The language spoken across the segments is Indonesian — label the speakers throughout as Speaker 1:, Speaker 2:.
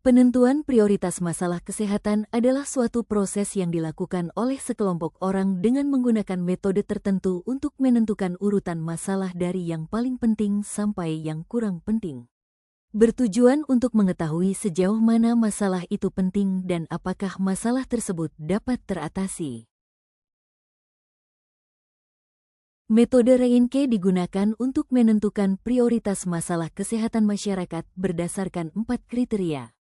Speaker 1: Penentuan prioritas masalah kesehatan adalah suatu proses yang dilakukan oleh sekelompok orang dengan menggunakan metode tertentu untuk menentukan urutan masalah dari yang paling penting sampai yang kurang penting. Bertujuan untuk mengetahui sejauh mana masalah itu penting dan apakah masalah tersebut dapat teratasi. Metode Reinke digunakan untuk menentukan prioritas masalah kesehatan masyarakat berdasarkan 4 kriteria.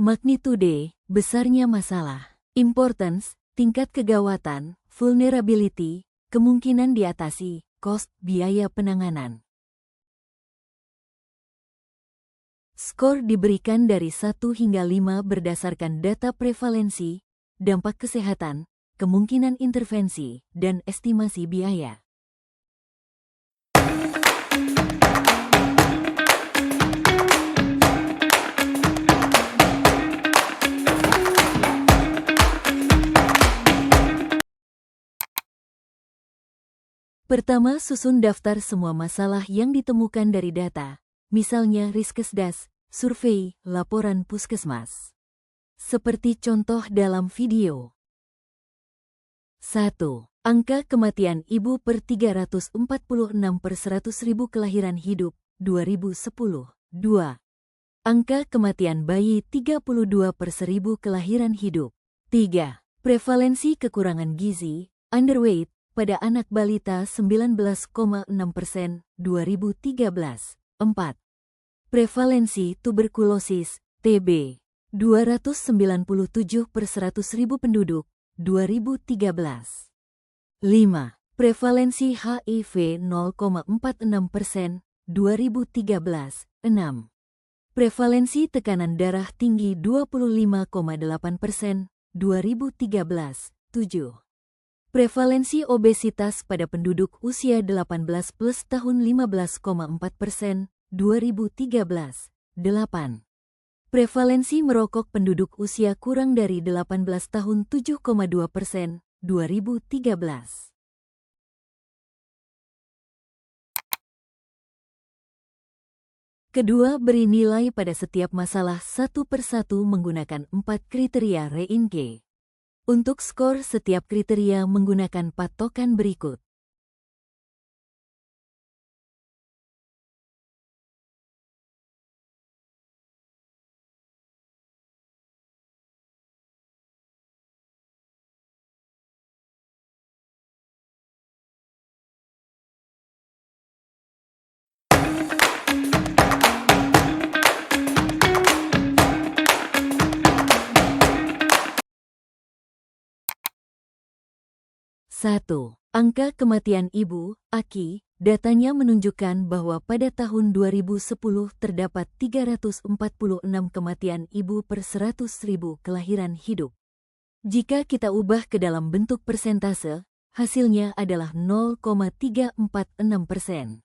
Speaker 1: Magnitude, besarnya masalah. Importance, tingkat kegawatan. Vulnerability, kemungkinan diatasi. Cost, biaya penanganan. Skor diberikan dari 1 hingga 5 berdasarkan data prevalensi, dampak kesehatan, kemungkinan intervensi, dan estimasi biaya. Pertama, susun daftar semua masalah yang ditemukan dari data, misalnya Riskesdas, survei, laporan puskesmas. Seperti contoh dalam video. 1. Angka kematian ibu per 346 per 100.000 kelahiran hidup, 2010. 2. Angka kematian bayi 32 per 1.000 kelahiran hidup. 3. Prevalensi kekurangan gizi, underweight, pada anak balita 19,6%, 2013. 4. Prevalensi tuberkulosis, TB, 297 per 100.000 penduduk, 2013. 5. Prevalensi HIV 0,46%, 2013. 6. Prevalensi tekanan darah tinggi 25,8%, 2013. 7. Prevalensi obesitas pada penduduk usia 18 plus tahun 15,4%, 2013. 8. Prevalensi merokok penduduk usia kurang dari 18 tahun 7,2%, 2013. Kedua, beri nilai pada setiap masalah satu persatu menggunakan 4 kriteria Reinke. Untuk skor setiap kriteria menggunakan patokan berikut. Satu. Angka kematian ibu, AKI, datanya menunjukkan bahwa pada tahun 2010 terdapat 346 kematian ibu per 100.000 kelahiran hidup. Jika kita ubah ke dalam bentuk persentase, hasilnya adalah 0,346%.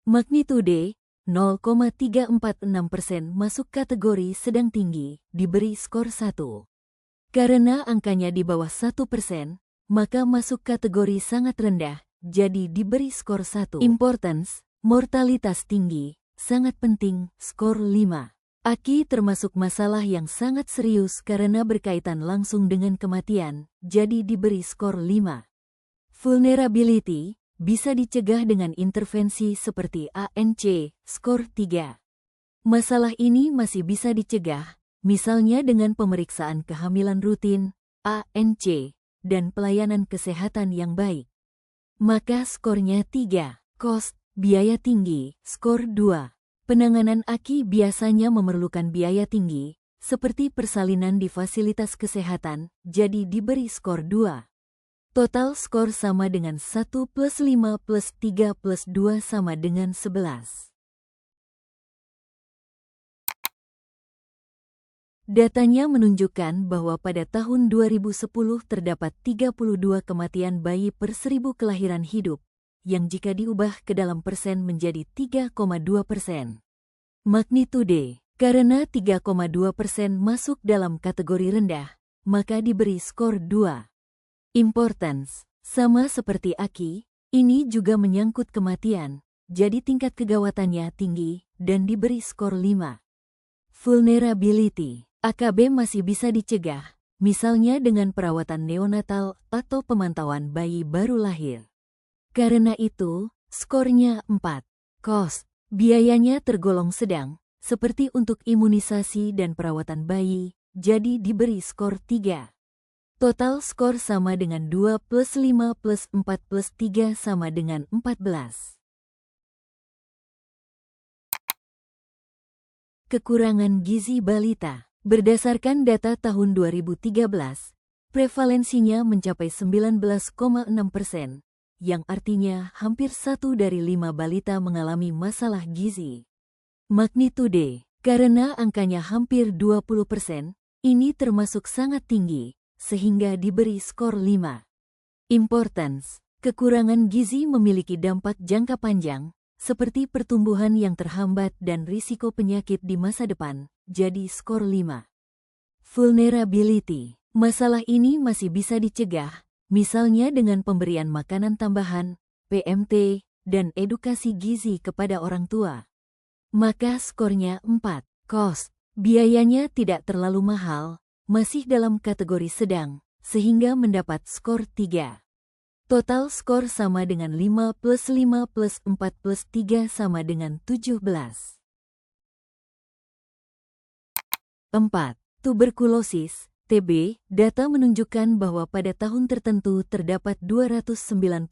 Speaker 1: Magnitude, 0,346% masuk kategori sedang tinggi, diberi skor 1. Karena angkanya di bawah 1%, maka masuk kategori sangat rendah, jadi diberi skor 1. Importance, mortalitas tinggi, sangat penting, skor 5. AKI termasuk masalah yang sangat serius karena berkaitan langsung dengan kematian, jadi diberi skor 5. Vulnerability, bisa dicegah dengan intervensi seperti ANC, skor 3. Masalah ini masih bisa dicegah, misalnya dengan pemeriksaan kehamilan rutin, ANC, dan pelayanan kesehatan yang baik. Maka skornya 3. Cost, biaya tinggi, skor 2. Penanganan AKI biasanya memerlukan biaya tinggi, seperti persalinan di fasilitas kesehatan, jadi diberi skor 2. Total skor sama dengan 1 plus 5 plus 3 plus 2 sama dengan 11. Datanya menunjukkan bahwa pada tahun 2010 terdapat 32 kematian bayi per 1.000 kelahiran hidup, yang jika diubah ke dalam persen menjadi 3,2%. Magnitude, karena 3,2% masuk dalam kategori rendah, maka diberi skor 2. Importance, sama seperti AKI, ini juga menyangkut kematian, jadi tingkat kegawatannya tinggi, dan diberi skor 5. Vulnerability, AKB masih bisa dicegah, misalnya dengan perawatan neonatal atau pemantauan bayi baru lahir. Karena itu, skornya 4. Cost. Biayanya tergolong sedang, seperti untuk imunisasi dan perawatan bayi, jadi diberi skor 3. Total skor sama dengan 2 plus 5 plus 4 plus 3 sama dengan 14. Kekurangan gizi balita. Berdasarkan data tahun 2013, prevalensinya mencapai 19,6%, yang artinya hampir 1 dari 5 balita mengalami masalah gizi. Magnitude, karena angkanya hampir 20%, ini termasuk sangat tinggi, sehingga diberi skor 5. Importance, kekurangan gizi memiliki dampak jangka panjang, seperti pertumbuhan yang terhambat dan risiko penyakit di masa depan, jadi skor 5. Vulnerability, masalah ini masih bisa dicegah, misalnya dengan pemberian makanan tambahan, PMT, dan edukasi gizi kepada orang tua. Maka skornya 4. Cost, biayanya tidak terlalu mahal, masih dalam kategori sedang, sehingga mendapat skor 3. Total skor sama dengan 5 plus 5 plus 4 plus 3 sama dengan 17. 4. Tuberkulosis, TB, data menunjukkan bahwa pada tahun tertentu terdapat 297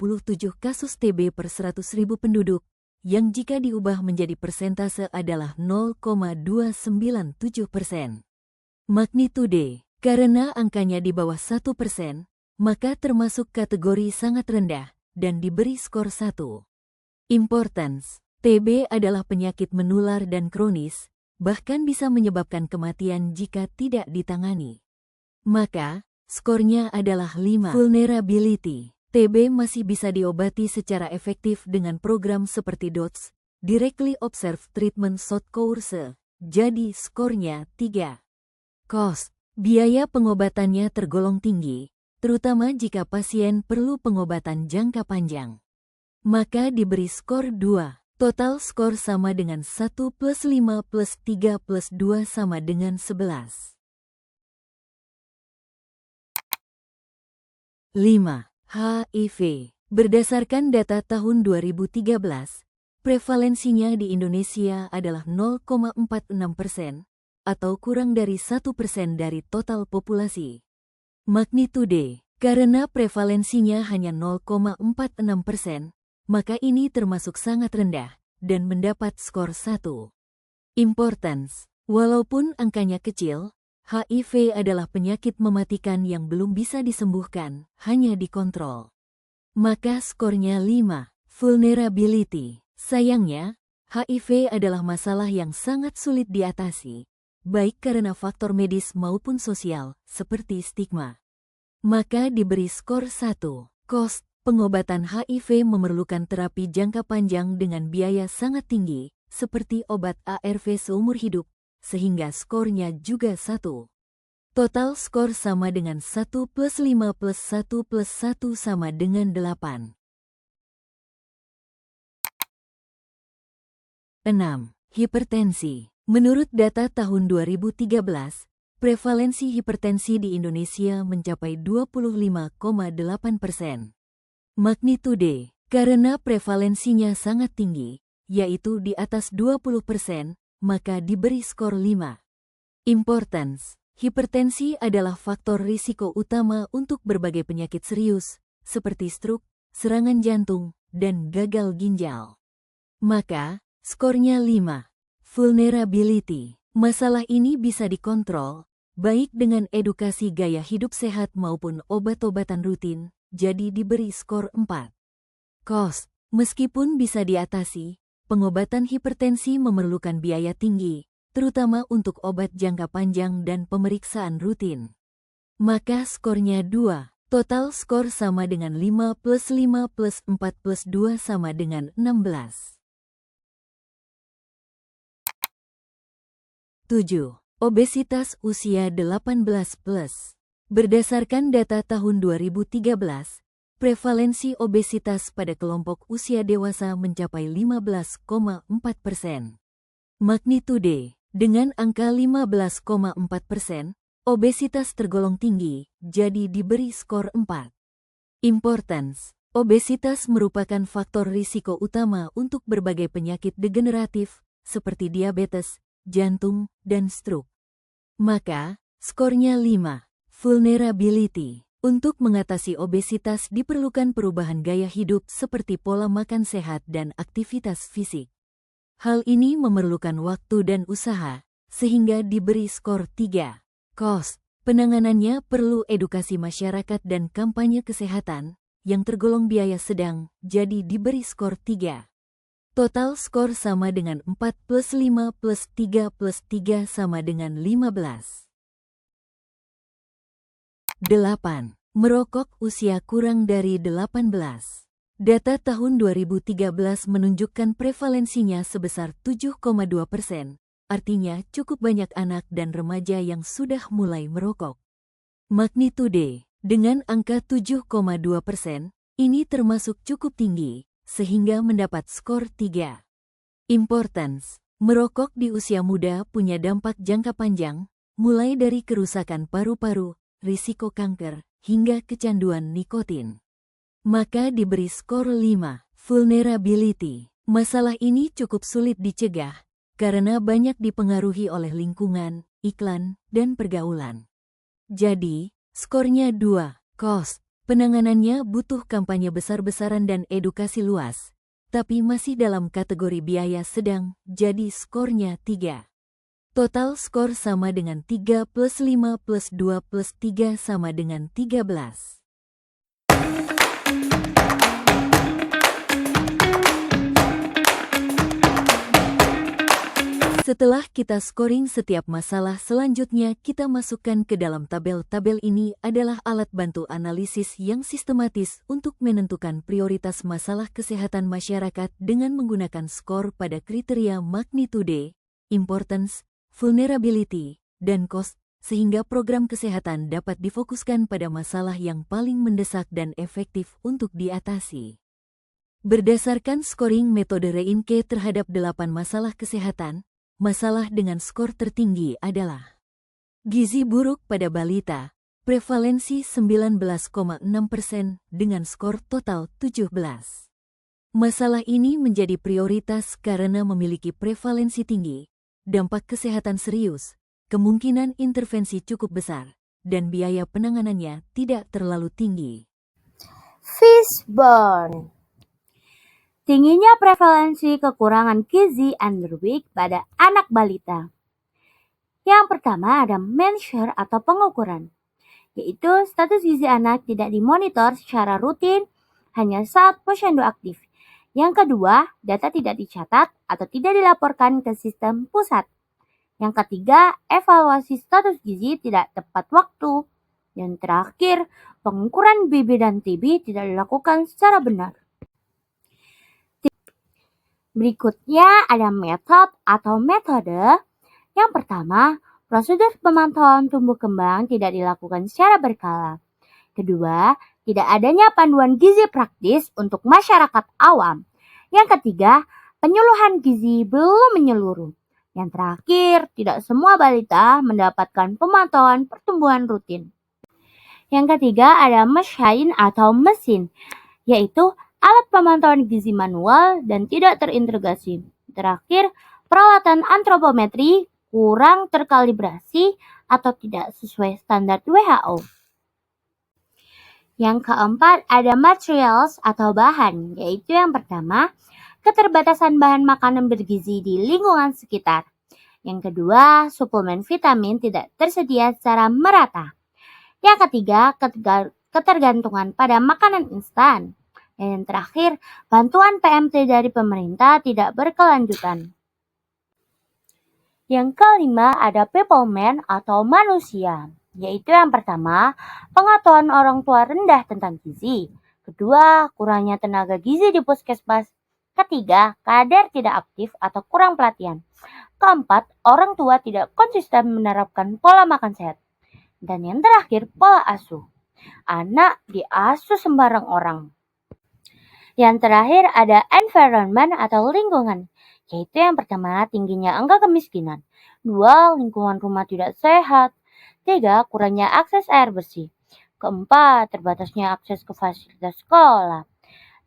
Speaker 1: kasus TB per 100.000 penduduk, yang jika diubah menjadi persentase adalah 0,297%. Magnitude, karena angkanya di bawah 1%, maka termasuk kategori sangat rendah, dan diberi skor 1. Importance, TB adalah penyakit menular dan kronis, bahkan bisa menyebabkan kematian jika tidak ditangani. Maka, skornya adalah 5. Vulnerability, TB masih bisa diobati secara efektif dengan program seperti DOTS, Directly Observed Treatment Short Course, jadi skornya 3. Cost, biaya pengobatannya tergolong tinggi, terutama jika pasien perlu pengobatan jangka panjang. Maka diberi skor 2. Total skor sama dengan 1 plus 5 plus 3 plus 2 sama dengan 11. 5. HIV. Berdasarkan data tahun 2013, prevalensinya di Indonesia adalah 0,46%, atau kurang dari 1% dari total populasi. Magnitude, karena prevalensinya hanya 0,46%, maka ini termasuk sangat rendah, dan mendapat skor 1. Importance, walaupun angkanya kecil, HIV adalah penyakit mematikan yang belum bisa disembuhkan, hanya dikontrol. Maka skornya 5. Vulnerability, sayangnya, HIV adalah masalah yang sangat sulit diatasi, baik karena faktor medis maupun sosial, seperti stigma. Maka diberi skor 1. Cost, pengobatan HIV memerlukan terapi jangka panjang dengan biaya sangat tinggi, seperti obat ARV seumur hidup, sehingga skornya juga 1. Total skor sama dengan 1 plus 5 plus 1 plus 1 sama dengan 8. 6. Hipertensi. Menurut data tahun 2013, prevalensi hipertensi di Indonesia mencapai 25,8%. Magnitude, karena prevalensinya sangat tinggi, yaitu di atas 20%, maka diberi skor 5. Importance, hipertensi adalah faktor risiko utama untuk berbagai penyakit serius, seperti stroke, serangan jantung, dan gagal ginjal. Maka, skornya 5. Vulnerability, masalah ini bisa dikontrol, baik dengan edukasi gaya hidup sehat maupun obat-obatan rutin, jadi diberi skor 4. Cost, meskipun bisa diatasi, pengobatan hipertensi memerlukan biaya tinggi, terutama untuk obat jangka panjang dan pemeriksaan rutin. Maka skornya 2. Total skor sama dengan 5 plus 5 plus 4 plus 2 sama dengan 16. 7. Obesitas usia 18+. Berdasarkan data tahun 2013, prevalensi obesitas pada kelompok usia dewasa mencapai 15,4%. Magnitude, Dengan angka 15,4%, obesitas tergolong tinggi, jadi diberi skor 4. Importance. Obesitas merupakan faktor risiko utama untuk berbagai penyakit degeneratif, seperti diabetes, jantung, dan stroke. Maka, skornya 5. Vulnerability. Untuk mengatasi obesitas diperlukan perubahan gaya hidup seperti pola makan sehat dan aktivitas fisik. Hal ini memerlukan waktu dan usaha, sehingga diberi skor 3. Cost. Penanganannya perlu edukasi masyarakat dan kampanye kesehatan, yang tergolong biaya sedang, jadi diberi skor 3. Total skor sama dengan 4 plus 5 plus 3 plus 3 sama dengan 15. 8. Merokok usia kurang dari 18. Data tahun 2013 menunjukkan prevalensinya sebesar 7,2%, artinya cukup banyak anak dan remaja yang sudah mulai merokok. Magnitude, dengan angka 7,2%, ini termasuk cukup tinggi, sehingga mendapat skor 3. Importance, merokok di usia muda punya dampak jangka panjang, mulai dari kerusakan paru-paru, risiko kanker, hingga kecanduan nikotin. Maka diberi skor 5. Vulnerability. Masalah ini cukup sulit dicegah, karena banyak dipengaruhi oleh lingkungan, iklan, dan pergaulan. Jadi, skornya 2. Cost. Penanganannya butuh kampanye besar-besaran dan edukasi luas, tapi masih dalam kategori biaya sedang, jadi skornya 3. Total skor sama dengan 3 plus 5 plus 2 plus 3 sama dengan 13. Setelah kita scoring setiap masalah, selanjutnya kita masukkan ke dalam tabel. Tabel ini adalah alat bantu analisis yang sistematis untuk menentukan prioritas masalah kesehatan masyarakat dengan menggunakan skor pada kriteria magnitude, importance, vulnerability, dan cost, sehingga program kesehatan dapat difokuskan pada masalah yang paling mendesak dan efektif untuk diatasi. Berdasarkan scoring metode Reinke terhadap 8 masalah kesehatan, masalah dengan skor tertinggi adalah gizi buruk pada balita, prevalensi 19,6% dengan skor total 17. Masalah ini menjadi prioritas karena memiliki prevalensi tinggi, dampak kesehatan serius, kemungkinan intervensi cukup besar, dan biaya penanganannya tidak terlalu tinggi.
Speaker 2: Fishbone. Tingginya prevalensi kekurangan gizi underweight pada anak balita. Yang pertama ada measure atau pengukuran, yaitu status gizi anak tidak dimonitor secara rutin hanya saat posyandu aktif. Yang kedua, data tidak dicatat atau tidak dilaporkan ke sistem pusat. Yang ketiga, evaluasi status gizi tidak tepat waktu. Yang terakhir, pengukuran BB dan TB tidak dilakukan secara benar. Berikutnya ada metode. Yang pertama, prosedur pemantauan tumbuh kembang tidak dilakukan secara berkala. Kedua, tidak adanya panduan gizi praktis untuk masyarakat awam. Yang ketiga, penyuluhan gizi belum menyeluruh. Yang terakhir, tidak semua balita mendapatkan pemantauan pertumbuhan rutin. Yang ketiga ada mesin atau mesin, yaitu alat pemantauan gizi manual dan tidak terintegrasi. Terakhir, peralatan antropometri kurang terkalibrasi atau tidak sesuai standar WHO. Yang keempat ada materials atau bahan, yaitu yang pertama, keterbatasan bahan makanan bergizi di lingkungan sekitar. Yang kedua, suplemen vitamin tidak tersedia secara merata. Yang ketiga, ketergantungan pada makanan instan. Dan yang terakhir, bantuan PMT dari pemerintah tidak berkelanjutan. Yang kelima ada peopleman atau manusia, yaitu yang pertama, pengetahuan orang tua rendah tentang gizi. Kedua, kurangnya tenaga gizi di puskesmas. Ketiga, kader tidak aktif atau kurang pelatihan. Keempat, orang tua tidak konsisten menerapkan pola makan sehat. Dan yang terakhir, pola asuh. Anak diasuh sembarang orang. Yang terakhir ada environment atau lingkungan, yaitu yang pertama tingginya angka kemiskinan. 2. Lingkungan rumah tidak sehat. 3. Kurangnya akses air bersih. Keempat, terbatasnya akses ke fasilitas sekolah.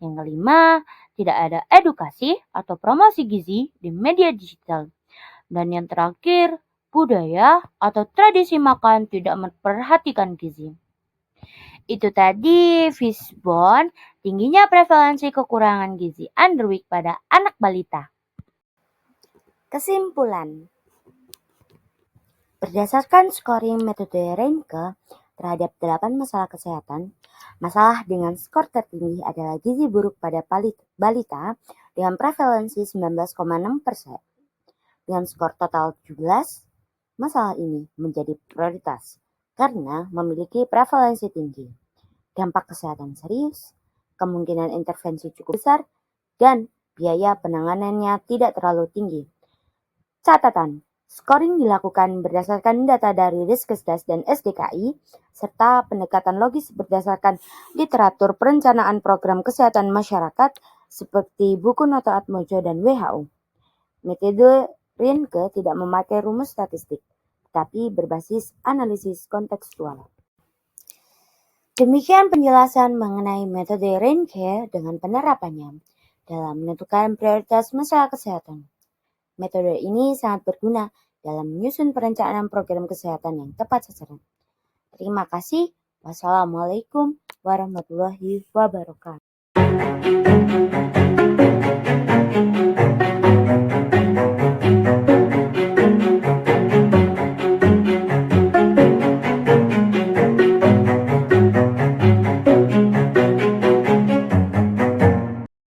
Speaker 2: Yang kelima, tidak ada edukasi atau promosi gizi di media digital. Dan yang terakhir, budaya atau tradisi makan tidak memperhatikan gizi. Itu tadi Fishbone, tingginya prevalensi kekurangan gizi underweek pada anak balita. Kesimpulan, berdasarkan scoring metode Reinke terhadap 8 masalah kesehatan, masalah dengan skor tertinggi adalah gizi buruk pada balita dengan prevalensi 19,6%. Dengan skor total 17, masalah ini menjadi prioritas karena memiliki prevalensi tinggi, dampak kesehatan serius, kemungkinan intervensi cukup besar, dan biaya penanganannya tidak terlalu tinggi. Catatan, scoring dilakukan berdasarkan data dari Riskesdas dan SDKI, serta pendekatan logis berdasarkan literatur perencanaan program kesehatan masyarakat seperti buku Noto Atmojo dan WHO. Metode Reinke tidak memakai rumus statistik, tapi berbasis analisis kontekstual. Demikian penjelasan mengenai metode Reinke dengan penerapannya dalam menentukan prioritas masalah kesehatan. Metode ini sangat berguna dalam menyusun perencanaan program kesehatan yang tepat sasaran. Terima kasih. Wassalamualaikum warahmatullahi wabarakatuh.